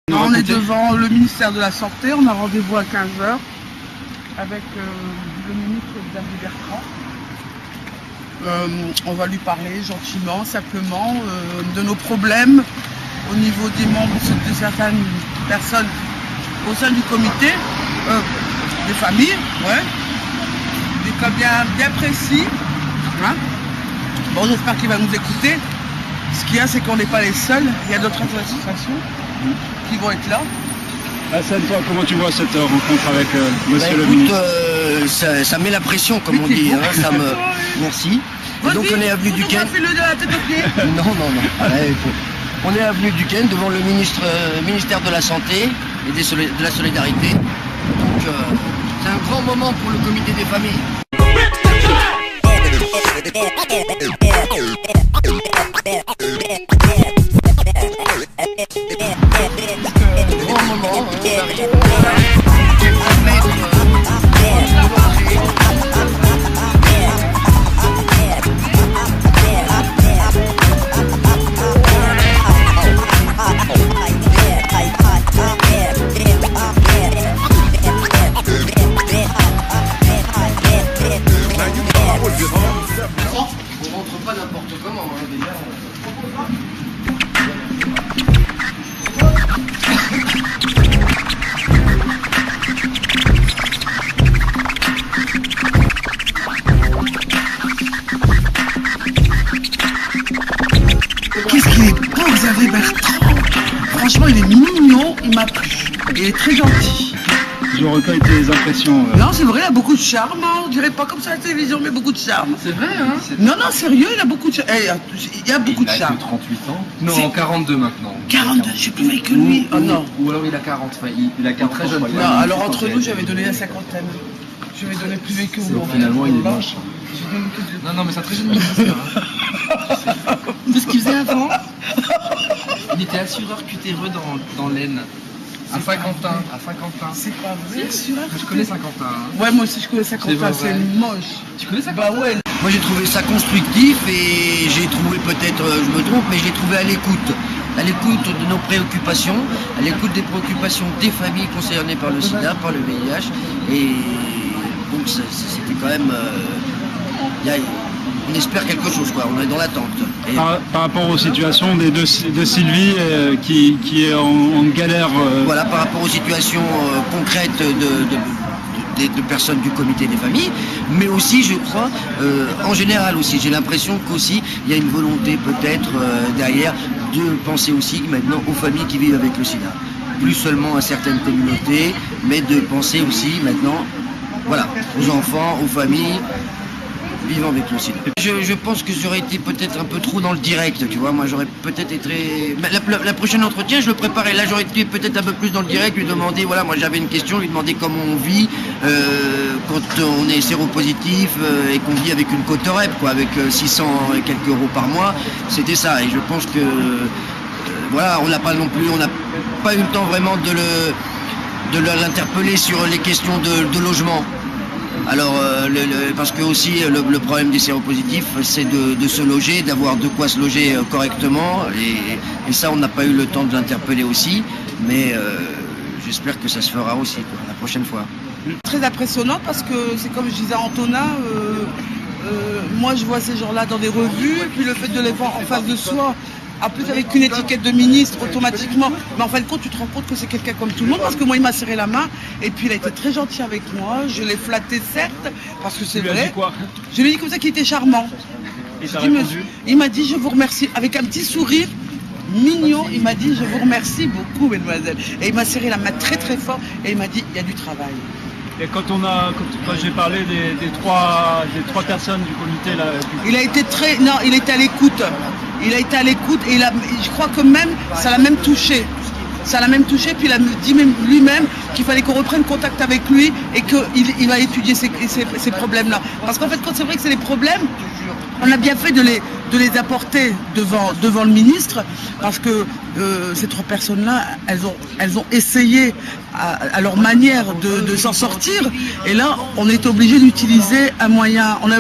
On est devant le ministère de la Santé, on a rendez-vous à 15 h avec le ministre Xavier Bertrand. On va lui parler gentiment, simplement, de nos problèmes au niveau des membres de certaines personnes au sein du comité, des familles, ouais, des cas bien précis. Hein. Bon, j'espère qu'il va nous écouter. Ce qu'il y a, c'est qu'on n'est pas les seuls, il y a d'autres associations qui vont être là. Hassan, toi, comment tu vois cette rencontre avec monsieur le ministre? Ça met la pression, comme on dit. Hein, Merci. Et donc on est avenue Duquesne. Non. Allez, on est avenue Duquesne devant le ministère de la Santé et de la Solidarité. Donc c'est un grand moment pour le comité des familles. Grand moment. On rentre pas n'importe comment, hein, déjà. Qu'est-ce qu'il est beau, Xavier Bertrand. Franchement, il est mignon, il m'a plu. Il est très gentil. Je recueille tes impressions. Non, c'est vrai, il a beaucoup de charme. Hein. On dirait pas comme ça à la télévision, mais beaucoup de charme. C'est vrai, hein? Non, sérieux, il a beaucoup de charme. Il y a beaucoup de charme. Il a 38 ans. Non, 42 maintenant. 42, je suis plus vieille que lui. Oh non. Ou alors il a 40. Enfin, il a 40 très jeune. Non, alors entre nous, j'avais donné la cinquantaine. Je vais donner plus vieille que vous. Finalement, il est moche. Non, mais c'est un très jeune ministre. C'est ce qu'il faisait avant. Il était assureur cutéreux dans l'Aisne. À Saint-Quentin. C'est pas vrai. Je connais Saint-Quentin. Hein. Ouais, moi aussi je connais Saint-Quentin, c'est moche. Tu connais Saint-Quentin? Bah ouais. Moi j'ai trouvé ça constructif et j'ai trouvé, peut-être je me trompe, mais j'ai trouvé à l'écoute de nos préoccupations, à l'écoute des préoccupations des familles concernées par le sida, par le VIH. Et donc c'était quand même... on espère quelque chose, quoi. On est dans l'attente. Par rapport aux situations de Sylvie qui est en galère. Voilà, par rapport aux situations concrètes de personnes du comité des familles, mais aussi, je crois, en général aussi, j'ai l'impression qu'aussi il y a une volonté peut-être derrière de penser aussi maintenant aux familles qui vivent avec le sida. Plus seulement à certaines communautés, mais de penser aussi maintenant, voilà, aux enfants, aux familles vivant avec le sida. Je pense que j'aurais été peut-être un peu trop dans le direct, tu vois. Moi, j'aurais peut-être été... La prochaine entretien, je le préparais. Là, j'aurais été peut-être un peu plus dans le direct, lui demander, voilà, moi j'avais une question, lui demander comment on vit quand on est séropositif et qu'on vit avec une cote REP, quoi, avec 600 et quelques euros par mois. C'était ça. Et je pense que, voilà, on n'a pas non plus, on n'a pas eu le temps vraiment de l'interpeller sur les questions de logement. Alors, parce que aussi le problème des séropositifs, c'est de se loger, d'avoir de quoi se loger correctement, et ça, on n'a pas eu le temps de l'interpeller aussi, mais j'espère que ça se fera aussi la prochaine fois. Très impressionnant parce que c'est comme je disais à Antonin, moi je vois ces gens-là dans des revues, et puis le fait de les voir en face de soi, en plus avec une étiquette de ministre automatiquement, mais en fin de compte tu te rends compte que c'est quelqu'un comme tout le monde, parce que moi il m'a serré la main et puis il a été très gentil avec moi, je l'ai flatté certes, parce que c'est vrai. Je lui ai dit comme ça qu'il était charmant. Il m'a dit je vous remercie, avec un petit sourire mignon, il m'a dit je vous remercie beaucoup mademoiselle, et il m'a serré la main très très fort et il m'a dit il y a du travail. Et quand j'ai parlé des trois personnes du comité là, il a été il était à l'écoute. Il a été à l'écoute et je crois que même ça l'a même touché. Ça l'a même touché, puis il a dit même lui-même qu'il fallait qu'on reprenne contact avec lui et qu'il va étudier ces problèmes-là. Parce qu'en fait, quand c'est vrai que c'est des problèmes, on a bien fait de les apporter devant le ministre, parce que ces trois personnes-là, elles ont essayé à leur manière de s'en sortir, et là, on est obligé d'utiliser un moyen, on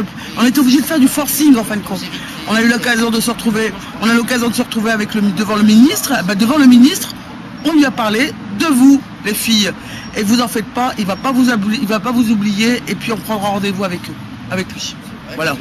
est obligé de faire du forcing en fin de compte. On a eu l'occasion de se retrouver, devant le ministre. Devant le ministre, on lui a parlé de vous, les filles. Et vous en faites pas, il va pas vous oublier, et puis on prendra rendez-vous avec lui. Voilà.